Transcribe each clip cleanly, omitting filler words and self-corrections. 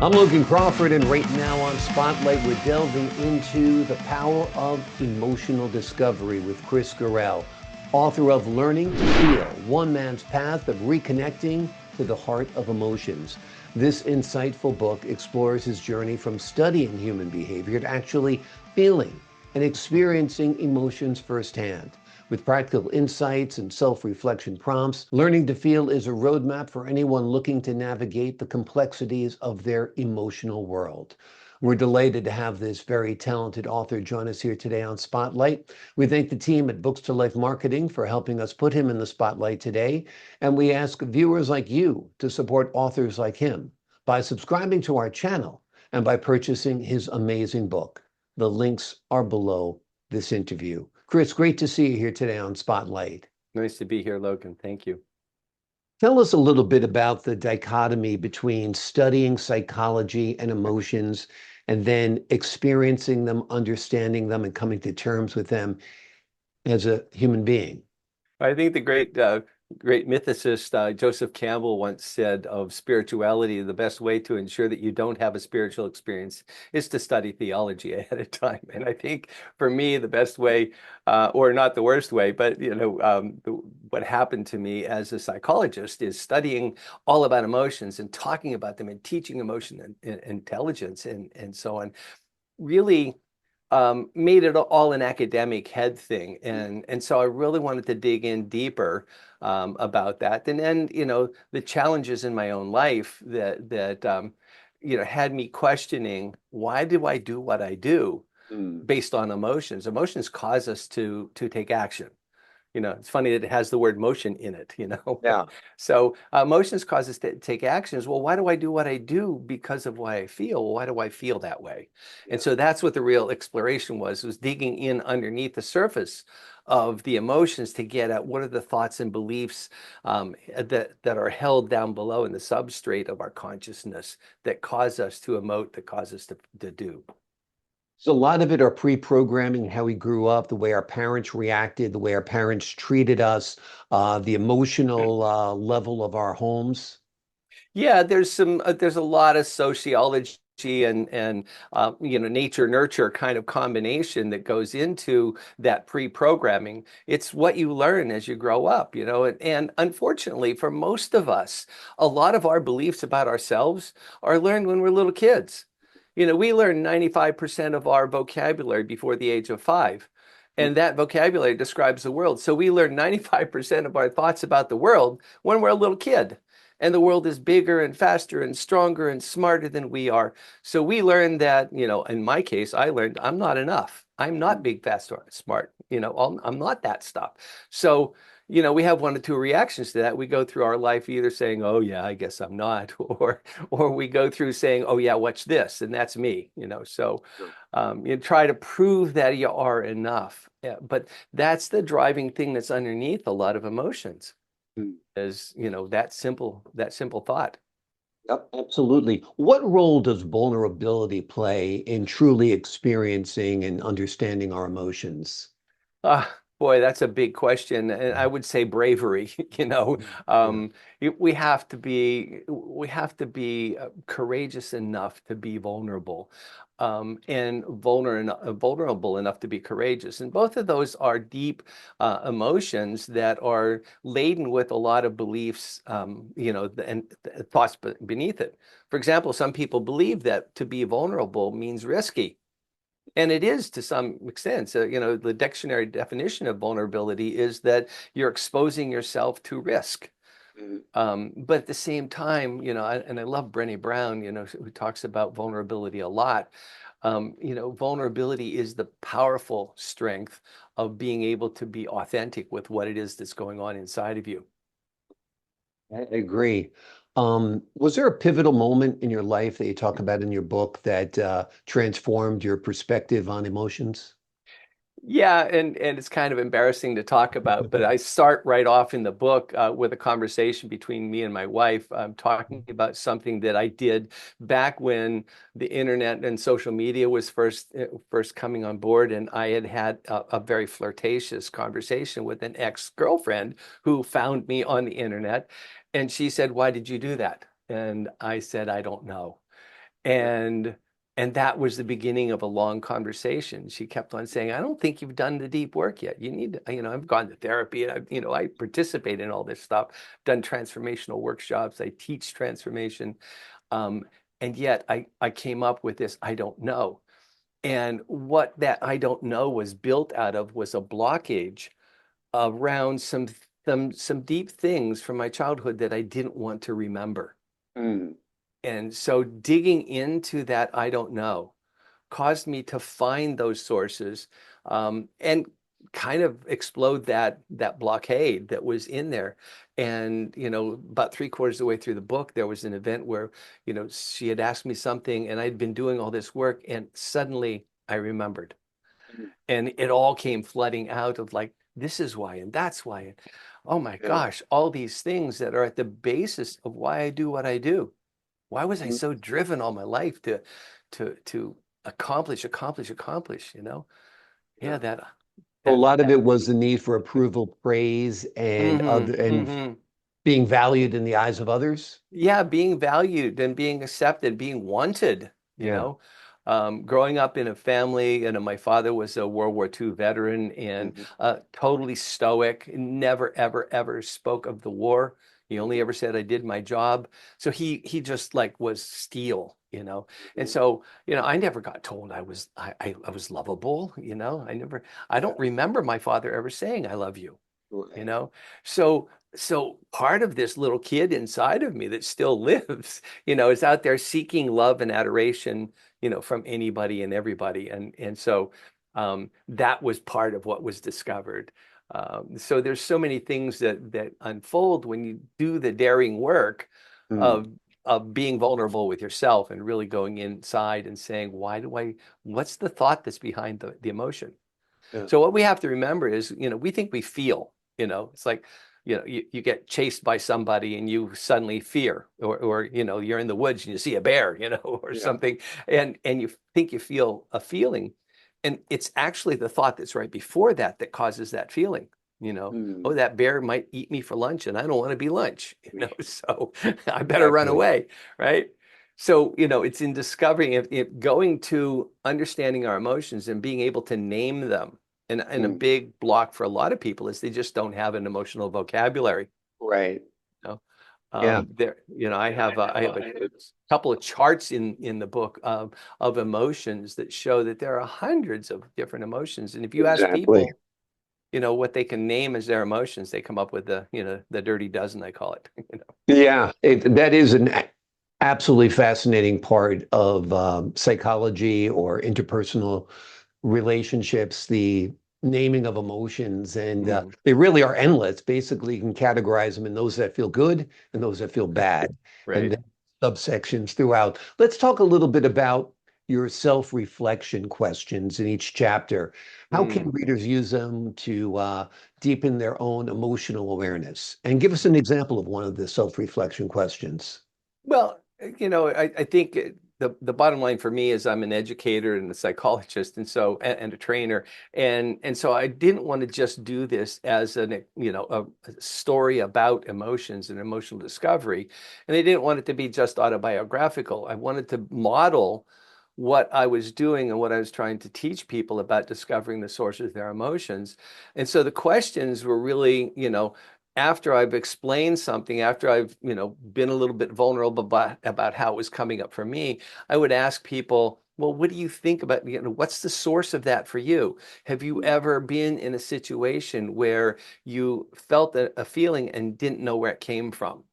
I'm Logan Crawford, and right now on Spotlight, we're delving into the power of emotional discovery with Kris Girrell, author of Learning to Feel, One Man's Path of Reconnecting to the Heart of Emotions. This insightful book explores his journey from studying human behavior to actually feeling and experiencing emotions firsthand. With practical insights and self-reflection prompts, Learning to Feel is a roadmap for anyone looking to navigate the complexities of their emotional world. We're delighted to have this very talented author join us here today on Spotlight. We thank the team at Books to Life Marketing for helping us put him in the spotlight today. And we ask viewers like you to support authors like him by subscribing to our channel and by purchasing his amazing book. The links are below this interview. Kris, great to see you here today on Spotlight. Nice to be here, Logan. Thank you. Tell us a little bit about the dichotomy between studying psychology and emotions and then experiencing them, understanding them, and coming to terms with them as a human being. I think the great mythicist Joseph Campbell once said of spirituality, the best way to ensure that you don't have a spiritual experience is to study theology ahead of time. And I think for me, the best way, or not the worst way, but what happened to me as a psychologist is studying all about emotions and talking about them and teaching emotion and intelligence and so on. Really made it all an academic head thing. And so I really wanted to dig in deeper about that. And then, the challenges in my own life that had me questioning, why do I do what I do based on emotions? Emotions cause us to take action. It's funny that it has the word motion in it, Yeah. So emotions cause us to take actions. Well, why do I do what I do? Because of why I feel. Well, why do I feel that way? Yeah. And so that's what the real exploration was digging in underneath the surface of the emotions to get at what are the thoughts and beliefs that are held down below in the substrate of our consciousness that cause us to emote, that cause us to do. So a lot of it are pre-programming, how we grew up, the way our parents reacted, the way our parents treated us, the emotional level of our homes. Yeah, there's a lot of sociology and nature nurture kind of combination that goes into that pre-programming. It's what you learn as you grow up, and unfortunately for most of us, a lot of our beliefs about ourselves are learned when we're little kids. We learn 95% of our vocabulary before the age of 5. And that vocabulary describes the world. So we learn 95% of our thoughts about the world when we're a little kid. And the world is bigger and faster and stronger and smarter than we are. So we learned that, in my case, I learned I'm not enough. I'm not big, fast, or smart. I'm not that stuff. So, we have one or two reactions to that. We go through our life either saying, "Oh yeah, I guess I'm not," or we go through saying, "Oh yeah, what's this?" And that's me. So Sure. you try to prove that you are enough. Yeah, but that's the driving thing that's underneath a lot of emotions Mm. is, that simple thought. Yep, absolutely. What role does vulnerability play in truly experiencing and understanding our emotions? Boy, that's a big question. And I would say bravery, Yeah. we have to be courageous enough to be vulnerable, and vulnerable enough to be courageous. And both of those are deep emotions that are laden with a lot of beliefs, and thoughts beneath it. For example, some people believe that to be vulnerable means risky. And it is to some extent. So, the dictionary definition of vulnerability is that you're exposing yourself to risk. Mm. But at the same time, and I love Brené Brown, who talks about vulnerability a lot. Vulnerability is the powerful strength of being able to be authentic with what it is that's going on inside of you. I agree. Was there a pivotal moment in your life that you talk about in your book that transformed your perspective on emotions? Yeah, and it's kind of embarrassing to talk about, but I start right off in the book with a conversation between me and my wife, talking about something that I did back when the internet and social media was first coming on board, and I had a very flirtatious conversation with an ex-girlfriend who found me on the internet, and she said, "Why did you do that?" And I said, "I don't know." And that was the beginning of a long conversation. She kept on saying, I don't think you've done the deep work yet. You need to, I've gone to therapy and I participate in all this stuff, done transformational workshops. I teach transformation. Um, and yet I came up with this, I don't know. And what that I don't know was built out of was a blockage around some deep things from my childhood that I didn't want to remember. Mm. And so digging into that I don't know caused me to find those sources, and kind of explode that blockade that was in there. And about three-quarters of the way through the book, there was an event where she had asked me something, and I'd been doing all this work, and suddenly I remembered, Mm. and it all came flooding out of like, this is why, and that's why, and oh my Yeah. gosh, all these things that are at the basis of why I do what I do. Why was I Mm. so driven all my life to accomplish, accomplish, accomplish, Yeah, Yeah. that A that lot of that it was the need for approval, praise, and hmm other, and hmm being valued in the eyes of others. Yeah, being valued and being accepted, being wanted, you Yeah. know. Growing up in a family, my father was a World War II veteran and Mhm. totally stoic, never, ever, ever spoke of the war. He only Mhm. ever said, I did my job. So he just like was steel. And Mhm. so, I never got told I was lovable, I don't Yeah. remember my father ever saying, I love you. you Right. know so part of this little kid inside of me that still lives, is out there seeking love and adoration, from anybody and everybody. And so that was part of what was discovered. So there's so many things that unfold when you do the daring work Mm. of being vulnerable with yourself and really going inside and saying, what's the thought that's behind the emotion? Yeah. So what we have to remember is, we think we feel, it's like, you get chased by somebody and you suddenly fear, or, you're in the woods and you see a bear, or Yeah. something, and you think you feel a feeling. And it's actually the thought that's right before that that causes that feeling, oh, Mm. that bear might eat me for lunch and I don't want to be lunch, so I better run Exactly. away, right? So, it's in discovering, if going to understanding our emotions and being able to name them. And a Mm. big block for a lot of people is they just don't have an emotional vocabulary. Right. You know? Yeah. I have a couple of charts in the book of emotions that show that there are hundreds of different emotions. And if you ask Exactly. people, what they can name as their emotions, they come up with the dirty dozen, I call it. Yeah, that is an absolutely fascinating part of psychology or interpersonal relationships, the naming of emotions, and Mm, they really are endless. Basically, you can categorize them in those that feel good and those that feel bad, and right. then subsections throughout. Let's talk a little bit about your self-reflection questions in each chapter. How can Mm. readers use them to deepen their own emotional awareness? And give us an example of one of the self-reflection questions. Well, I think the bottom line for me is I'm an educator and a psychologist, and a trainer, and so I didn't want to just do this as a story about emotions and emotional discovery, and I didn't want it to be just autobiographical. I wanted to model what I was doing and what I was trying to teach people about discovering the sources of their emotions. And so the questions were really, after I've explained something, after I've, been a little bit vulnerable about how it was coming up for me, I would ask people, well, what do you think about, what's the source of that for you? Have you ever been in a situation where you felt a feeling and didn't know where it came from?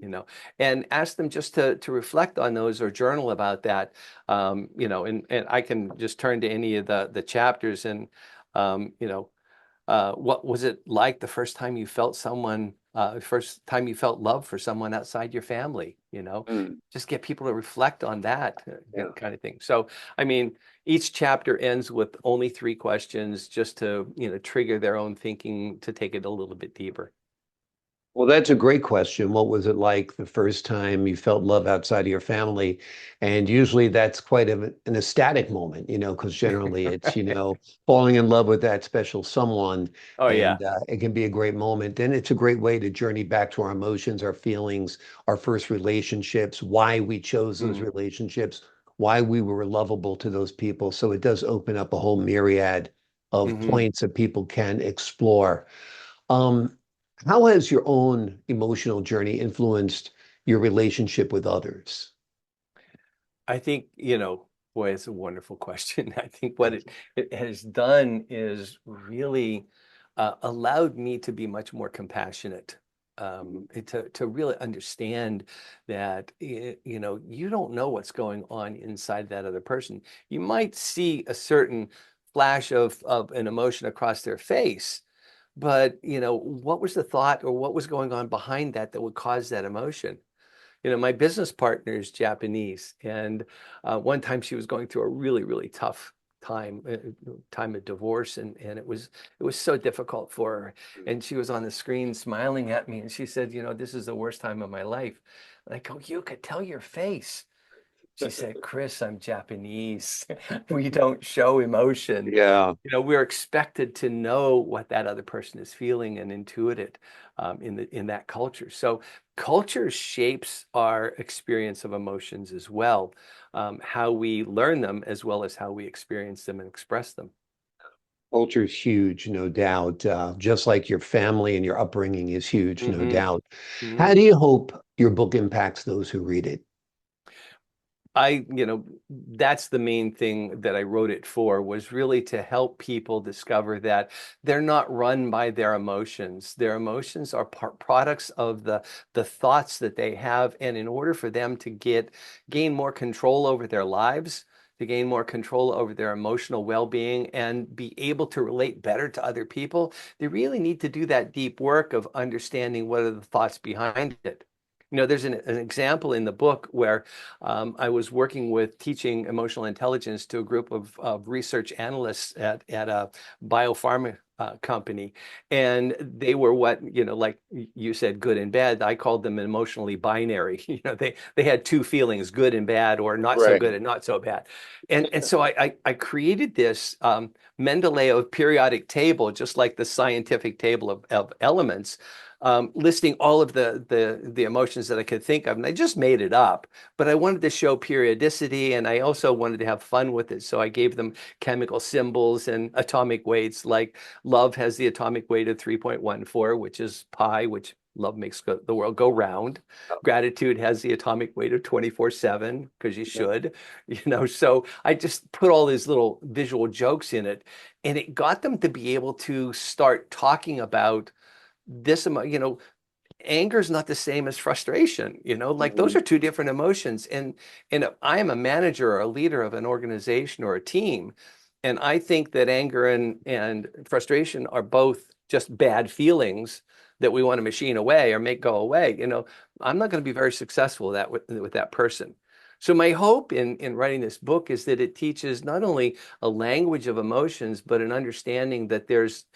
You know, and ask them just to reflect on those or journal about that. And I can just turn to any of the chapters and, what was it like the first time you felt love for someone outside your family? Mm. Just get people to reflect on that, Yeah. kind of thing. So, I mean, each chapter ends with only three questions just to, trigger their own thinking to take it a little bit deeper. Well, that's a great question. What was it like the first time you felt love outside of your family? And usually that's quite an ecstatic moment, because generally it's, falling in love with that special someone, Oh, yeah. and it can be a great moment. And it's a great way to journey back to our emotions, our feelings, our first relationships, why we chose those Mm, relationships, why we were lovable to those people. So it does open up a whole myriad of Hmm. points that people can explore. Um, how has your own emotional journey influenced your relationship with others? I think, boy, it's a wonderful question. I think what it has done is really allowed me to be much more compassionate, to really understand that, you don't know what's going on inside that other person. You might see a certain flash of an emotion across their face, but, what was the thought or what was going on behind that that would cause that emotion? My business partner is Japanese, and one time she was going through a really, really tough time of divorce, and it was so difficult for her. And she was on the screen smiling at me, and she said, "This is the worst time of my life." And I go, "You could tell your face." She said, "Kris, I'm Japanese. We don't show emotion. Yeah. We're expected to know what that other person is feeling and intuit it in that culture." So culture shapes our experience of emotions as well, how we learn them as well as how we experience them and express them. Culture is huge, no doubt. Just like your family and your upbringing is huge, no Hmm. doubt. Hmm. How do you hope your book impacts those who read it? That's the main thing that I wrote it for, was really to help people discover that they're not run by their emotions. Their emotions are products of the thoughts that they have. And in order for them to gain more control over their lives, to gain more control over their emotional well-being and be able to relate better to other people, they really need to do that deep work of understanding what are the thoughts behind it. There's an example in the book where I was working with teaching emotional intelligence to a group of research analysts at a biopharma company. And they were what, like you said, good and bad. I called them emotionally binary. They had two feelings, good and bad, or not so Right. good and not so bad. And so I created this Mendeleev periodic table, just like the scientific table of elements, listing all of the emotions that I could think of. And I just made it up, but I wanted to show periodicity, and I also wanted to have fun with it. So I gave them chemical symbols and atomic weights, like love has the atomic weight of 3.14, which is pi, which love makes the world go round. Gratitude has the atomic weight of 24/7, because you should, So I just put all these little visual jokes in it, and it got them to be able to start talking about this, anger is not the same as frustration, like those Mhm. are two different emotions. And if I am a manager or a leader of an organization or a team, and I think that anger and frustration are both just bad feelings that we want to machine away or make go away, I'm not going to be very successful with that person. So my hope in writing this book is that it teaches not only a language of emotions, but an understanding that there's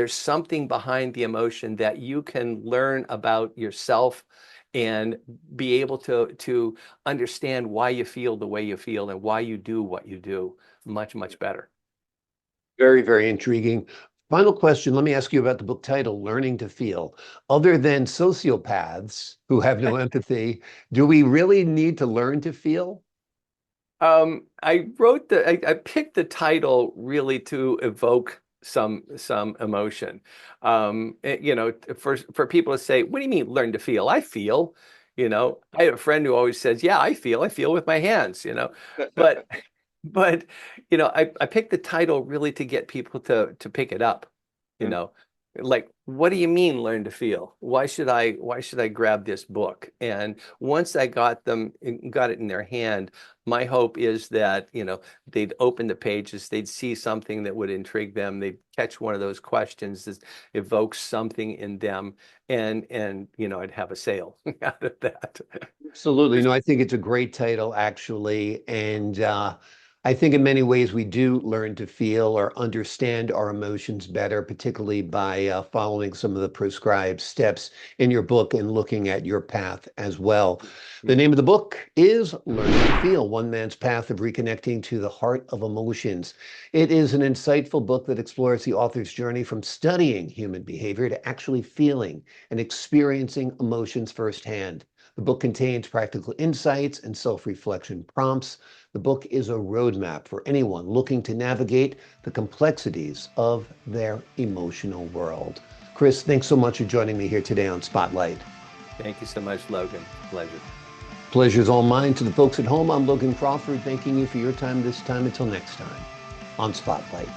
something behind the emotion that you can learn about yourself and be able to understand why you feel the way you feel and why you do what you do much, much better. Very, very intriguing. Final question. Let me ask you about the book title, Learning to Feel. Other than sociopaths who have no empathy, do we really need to learn to feel? I picked the title really to evoke some emotion. For people to say, "What do you mean learn to feel?" I feel, I have a friend who always says, "Yeah, I feel with my hands," but but I picked the title really to get people to pick it up, you know. Like, what do you mean learn to feel? Why should I grab this book? And once I got it in their hand, my hope is that, they'd open the pages, they'd see something that would intrigue them, they'd catch one of those questions that evokes something in them, and I'd have a sale out of that. Absolutely. No, I think it's a great title, actually. And I think in many ways we do learn to feel or understand our emotions better, particularly by following some of the prescribed steps in your book and looking at your path as well. The name of the book is Learning to Feel, One Man's Path of Reconnecting to the Heart of Emotions. It is an insightful book that explores the author's journey from studying human behavior to actually feeling and experiencing emotions firsthand. The book contains practical insights and self-reflection prompts The book is a roadmap for anyone looking to navigate the complexities of their emotional world. Kris, thanks so much for joining me here today on Spotlight. Thank you so much, Logan. Pleasure. Pleasure's all mine. To the folks at home, I'm Logan Crawford, thanking you for your time this time. Until next time on Spotlight.